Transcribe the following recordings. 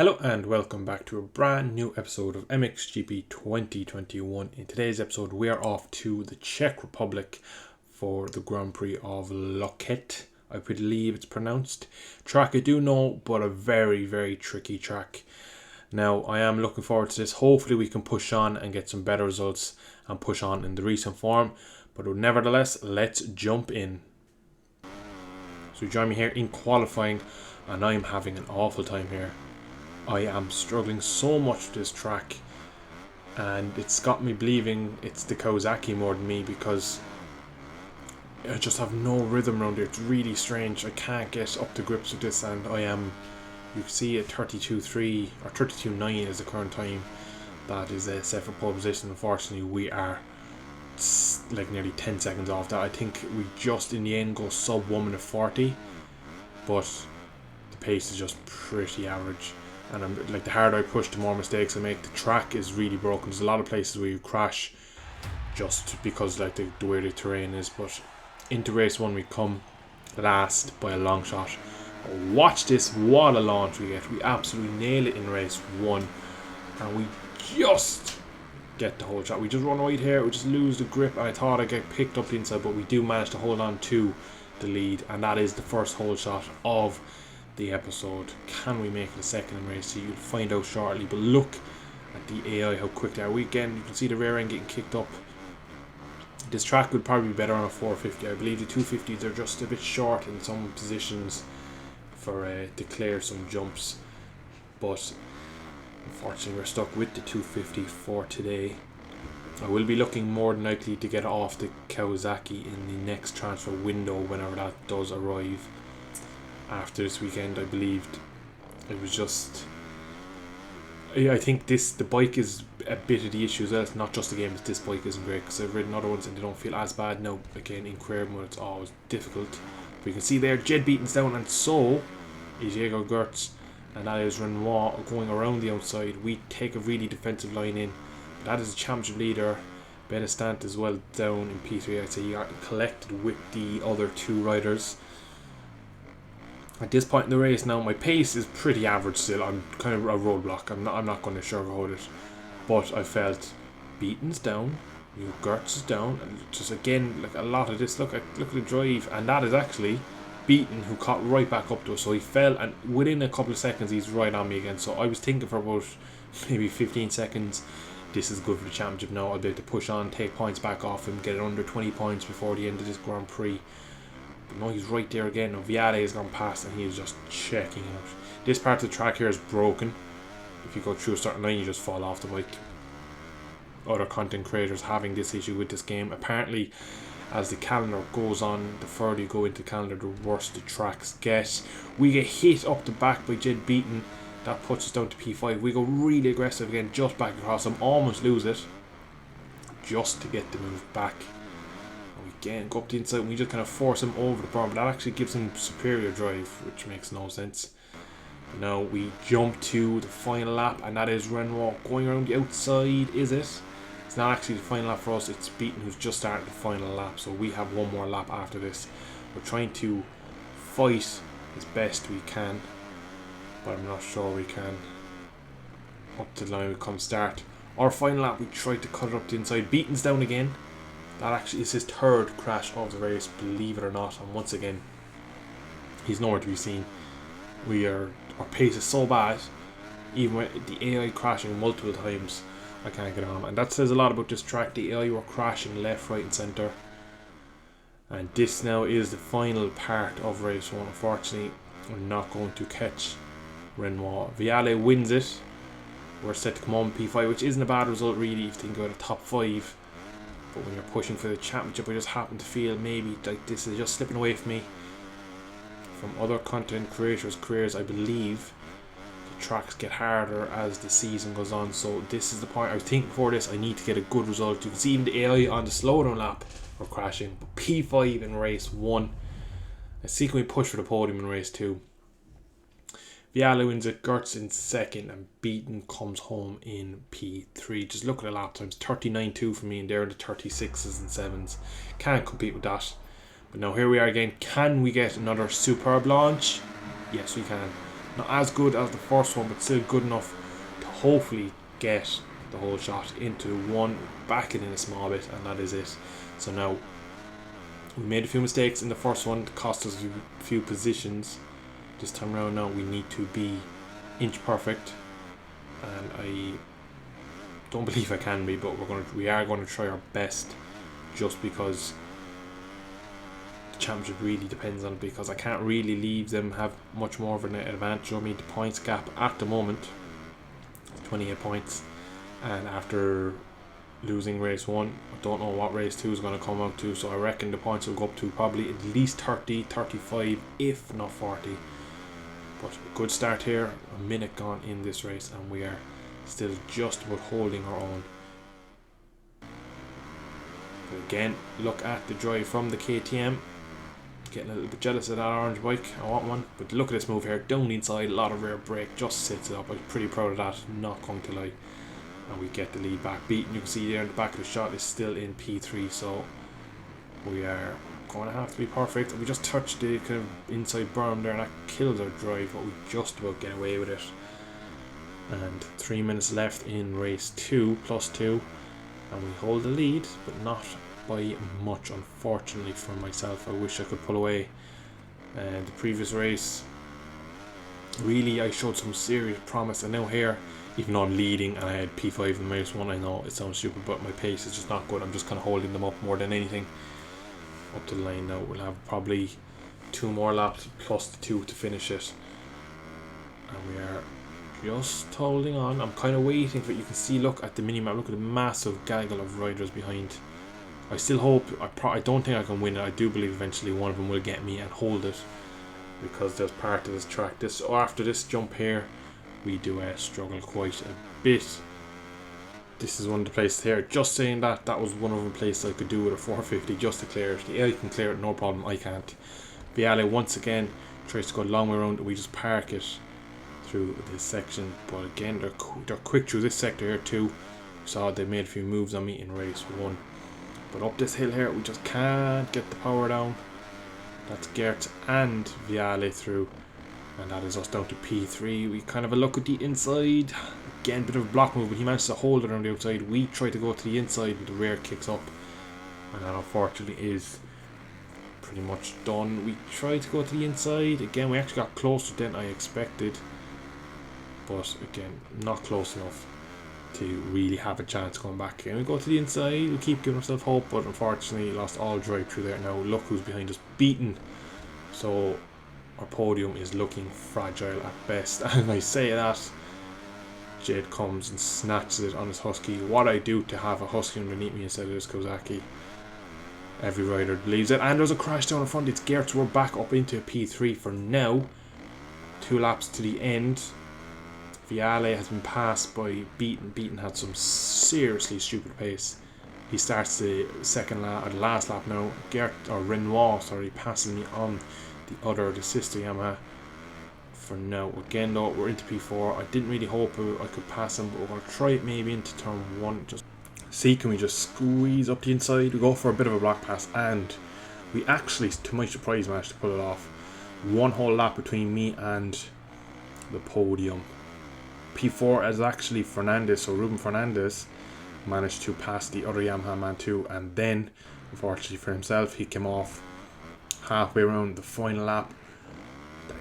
Hello and welcome back to a brand new episode of Mxgp 2021. In today's episode we are off to the Czech Republic for the Grand Prix of Loket, I believe it's pronounced. Track I do know, but a very tricky track. Now I am looking forward to this. Hopefully we can push on and get some better results and push on in the recent form. But nevertheless, let's jump in. So join me here in qualifying and I'm having an awful time here. I am struggling so much with this track and it's got me believing it's the Kawasaki more than me because I just have no rhythm around here. It's really strange. I can't get up to grips with this and I am, you can see at 32.3 or 32.9 is the current time that is set for pole position. Unfortunately we are like nearly 10 seconds off that. I think we just in the end go sub 1 minute 40, but the pace is just pretty average. And I'm like, the harder I push, the more mistakes I make. The track is really broken. There's a lot of places where you crash just because like the way the terrain is. But into race 1 we come last by a long shot. Watch this, what a launch we get. We absolutely nail it in race 1 and we just get the whole shot. We just run right here, we just lose the grip and I thought I'd get picked up the inside, but we do manage to hold on to the lead and that is the first whole shot of the episode. Can we make it a second in race 2? You'll find out shortly, but look at the AI, how quick they are. Again, you can see the rear end getting kicked up. This track would probably be better on a 450. I believe the 250s are just a bit short in some positions for to clear some jumps, but unfortunately we're stuck with the 250 for today. I will be looking more than likely to get off the Kawasaki in the next transfer window whenever that does arrive. After this weekend, I believed it was just, I think the bike is a bit of the issue as well. It's not just the game, it's this bike isn't great, because I've ridden other ones and they don't feel as bad. Now again in career mode it's always difficult, but you can see there Jed Beaton's down and so is Diego Gertz, and that is Renoir going around the outside. We take a really defensive line in, but that is a championship leader. Benestant as well down in P3. I'd say he got collected with the other two riders. At this point in the race now, my pace is pretty average still. I'm kind of a roadblock. I'm not going to sugarcoat it. But I felt Beaton's down, Gertz is down, and just again like a lot of this. Look at the drive, and that is actually Beaton who caught right back up to us. So he fell, and within a couple of seconds he's right on me again. So I was thinking for about maybe 15 seconds, this is good for the championship now. I'll be able to push on, take points back off him, get it under 20 points before the end of this Grand Prix. No, he's right there again. Now Viale has gone past and he is just checking out. This part of the track here is broken. If you go through a certain line you just fall off the bike. Other content creators having this issue with this game. Apparently as the calendar goes on, the further you go into the calendar the worse the tracks get. We get hit up the back by Jed Beaton. That puts us down to P5. We go really aggressive again, just back across him, almost lose it just to get the move back. Again, go up the inside and we just kind of force him over the berm, but that actually gives him superior drive, which makes no sense. Now we jump to the final lap, and that is Renoir going around the outside. Is it? It's not actually the final lap for us, it's Beaton who's just started the final lap, so we have one more lap after this. We're trying to fight as best we can, but I'm not sure we can. Up to the line we come start. Our final lap, we tried to cut it up the inside. Beaton's down again. That actually is his third crash of the race, believe it or not, and once again he's nowhere to be seen. Our pace is so bad, even with the AI crashing multiple times, I can't get on. And that says a lot about this track. The AI were crashing left, right and centre. And this now is the final part of race 1. Unfortunately, we're not going to catch Renoir. Viale wins it. We're set to come on P5, which isn't a bad result really if you think about the top 5. But when you're pushing for the championship, I just happen to feel maybe like this is just slipping away from me. From other content creators' careers, I believe the tracks get harder as the season goes on. So this is the point. I think before this, I need to get a good result. You can see even the AI on the slowdown lap are crashing. But P5 in race 1. Let's see can we push for the podium in race 2. Viale wins it, Gertz in second, and Beaton comes home in P3. Just look at the lap times, 39.2 for me, and they're in the 36s and 7s. Can't compete with that. But now here we are again. Can we get another superb launch? Yes, we can. Not as good as the first one, but still good enough to hopefully get the whole shot into one, back it in a small bit, and that is it. So now, we made a few mistakes in the first one that cost us a few positions. This time around now we need to be inch perfect, and I don't believe I can be, but we are going to try our best, just because the championship really depends on it, because I can't really leave them have much more of an advantage over me. The points gap at the moment, 28 points, and after losing race 1, I don't know what race 2 is going to come out to, so I reckon the points will go up to probably at least 30, 35, if not 40. But a good start here, a minute gone in this race, and we are still just about holding our own. But again, look at the drive from the KTM. Getting a little bit jealous of that orange bike. I want one. But look at this move here, down the inside, a lot of rear brake, just sits it up. I'm pretty proud of that, not going to lie. And we get the lead back. Beaten, you can see there in the back of the shot, is still in P3, so we are going to have to be perfect. We just touched the kind of inside berm there, and that kills our drive, but we just about get away with it. And 3 minutes left in race 2, +2, and we hold the lead, but not by much, unfortunately for myself. I wish I could pull away. And the previous race, really I showed some serious promise, and now here, even though I'm leading and I had P5 in the -1, I know it sounds stupid, but my pace is just not good. I'm just kind of holding them up more than anything. Up to the line now, we'll have probably 2 more laps plus the 2 to finish it, and we are just holding on. I'm kind of waiting for it. You can see, look at the mini-map, look at the massive gaggle of riders behind. I still hope, I don't think I can win it. I do believe eventually one of them will get me and hold it, because there's part of this track. After this jump here, we do struggle quite a bit. This is one of the places here, just saying that was one of the places I could do with a 450 just to clear it. The AI can clear it, no problem, I can't. Viale once again tries to go a long way around, we just park it through this section, but again they're quick through this sector here too. Saw they made a few moves on me in race 1, but up this hill here we just can't get the power down. That's Gert and Viale through, and that is us down to P3. We kind of a look at the inside. Again, bit of a block move, but he managed to hold it on the outside. We try to go to the inside, but the rear kicks up, and that unfortunately is pretty much done. We tried to go to the inside. Again, we actually got closer than I expected, but again, not close enough to really have a chance going back. Again, we go to the inside. We keep giving ourselves hope, but unfortunately lost all drive through there. Now look who's behind us, Beaten. So our podium is looking fragile at best, and I say that, Jade comes and snatches it on his Husky. What I do to have a Husky underneath me instead of this Kawasaki. Every rider believes it, and there's a crash down in front. It's Gert. We're back up into P3 for now. 2 laps to the end. Viale has been passed by Beaten. Beaten had some seriously stupid pace. He starts the last lap now. Renoir, passing me on the sister Yamaha. For now, again though, we're into P4. I didn't really hope I could pass him, but we're going to try it maybe into turn 1. Just see, can we just squeeze up the inside? We go for a bit of a block pass, and we actually, to my surprise, managed to pull it off. 1 whole lap between me and the podium. P4 is actually Fernandez, so Ruben Fernandez managed to pass the other Yamaha man too, and then unfortunately for himself, he came off halfway around the final lap.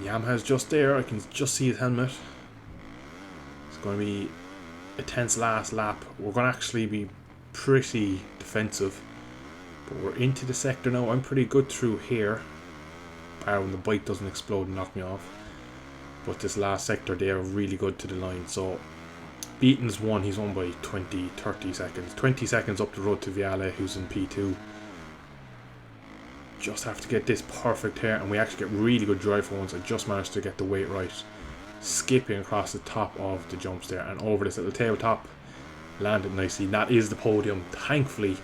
Yamaha's just there. I can just see his helmet. It's going to be a tense last lap. We're going to actually be pretty defensive, but we're into the sector now. I'm pretty good through here, apart when the bike doesn't explode and knock me off. But this last sector, they are really good to the line. So Beaton's won. He's won by 20-30 seconds. 20 seconds up the road to Viale, who's in P2. Just have to get this perfect here, and we actually get really good drive for once. I just managed to get the weight right, skipping across the top of the jumps there and over this little tabletop, landed nicely. That is the podium, thankfully.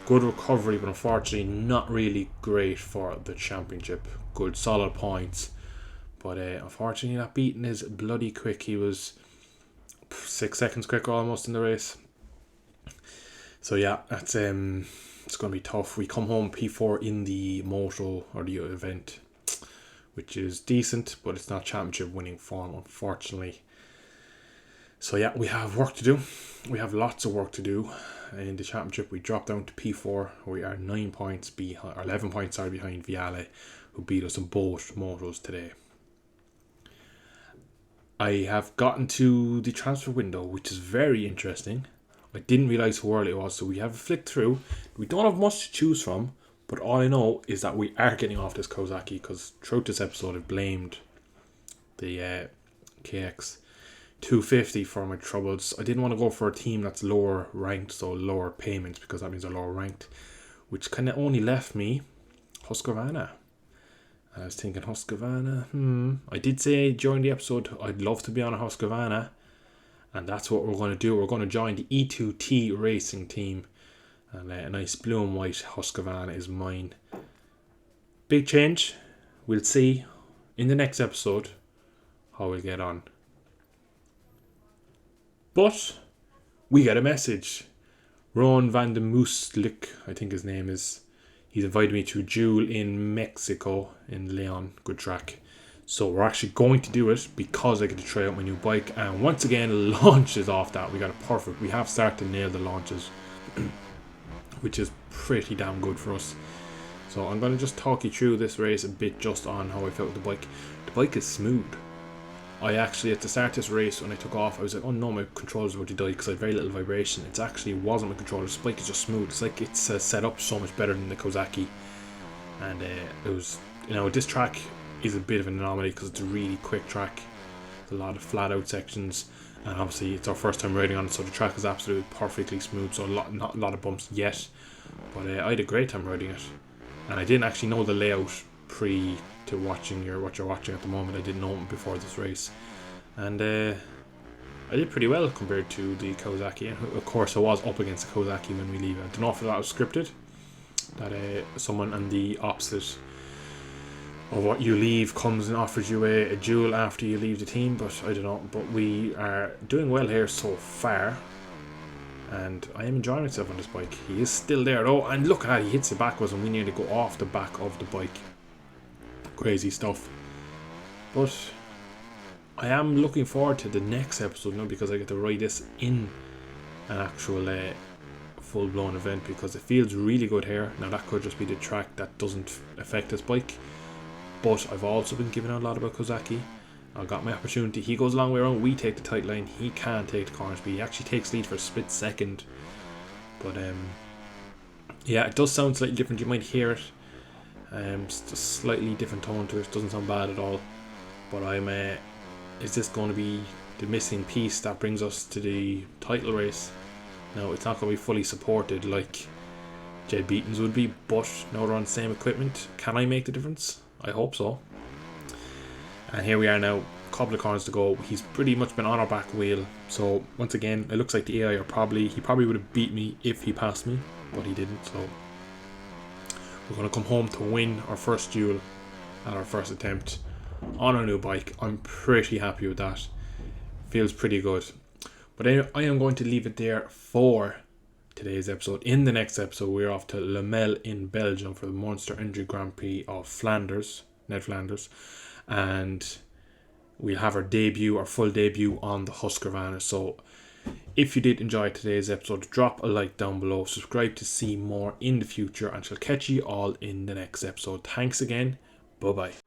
Good recovery, but unfortunately not really great for the championship. Good solid points, but unfortunately that Beaten is bloody quick. He was 6 seconds quicker almost in the race. So yeah, that's it's going to be tough. We come home P4 in the moto, or the event. which is decent, but it's not championship winning form, unfortunately. So yeah, we have work to do. We have lots of work to do. In the championship, we dropped down to P4. We are 9 points behind, or 11 points behind Viale, who beat us in both motos today. I have gotten to the transfer window, which is very interesting. I didn't realise how early it was, so we have flicked through. We don't have much to choose from, but all I know is that we are getting off this Kawasaki, because throughout this episode I've blamed the KX 250 for my troubles. I didn't want to go for a team that's lower ranked, so lower payments, because that means they're lower ranked, which kind of only left me Husqvarna. I was thinking Husqvarna. I did say during the episode I'd love to be on a Husqvarna, and that's what we're going to do. We're going to join the E2T racing team, and a nice blue and white Husqvarna is mine. Big change. We'll see in the next episode how we'll get on. But we get a message. Ron van de Mooslik, I think his name is. He's invited me to Jewel in Mexico, in Leon. Good track. So we're actually going to do it because I get to try out my new bike. And once again, launches off that. We got it perfect. We have started to nail the launches, which is pretty damn good for us. So I'm going to just talk you through this race a bit, just on how I felt with the bike. The bike is smooth. I actually, at the start of this race, when I took off, I was like, oh no, my controller's about to die because I had very little vibration. It actually wasn't my controller. This bike is just smooth. It's like it's set up so much better than the Kawasaki. And it was, this track is a bit of an anomaly because it's a really quick track. There's a lot of flat out sections, and obviously it's our first time riding on it, so the track is absolutely perfectly smooth. So not a lot of bumps yet, but I had a great time riding it. And I didn't actually know the layout pre to watching what you're watching at the moment. I didn't know it before this race, and I did pretty well compared to the Kawasaki. And of course I was up against the Kawasaki when we leave. I don't know if that was scripted, that someone on the opposite of what you leave comes and offers you a duel after you leave the team, but I don't know. But we are doing well here so far, and I am enjoying myself on this bike. He is still there though, and look at that, he hits the backwards and we nearly go off the back of the bike. Crazy stuff. But I am looking forward to the next episode now, because I get to ride this in an actual full-blown event, because it feels really good here. Now that could just be the track that doesn't affect this bike, but I've also been giving out a lot about Kawasaki. I got my opportunity. He goes a long way around. We take the tight line. He can't take the corner speed. He actually takes lead for a split second. But yeah, it does sound slightly different. You might hear it. It's just slightly different tone to it. Doesn't sound bad at all. But is this going to be the missing piece that brings us to the title race? Now, it's not going to be fully supported like Jed Beaton's would be, but now they're on the same equipment. Can I make the difference? I hope so. And here we are now, a couple of corners to go. He's pretty much been on our back wheel. So once again, it looks like the AI he probably would have beat me if he passed me, but he didn't. So we're going to come home to win our first duel at our first attempt on our new bike. I'm pretty happy with that. Feels pretty good. But anyway, I am going to leave it there for today's episode. In the next episode, we're off to Lemel in Belgium for the Monster Energy Grand Prix of Flanders, Ned Flanders. And we'll have our full debut on the Husqvarna. So if you did enjoy today's episode, drop a like down below, subscribe to see more in the future, and shall catch you all in the next episode. Thanks again. Bye bye.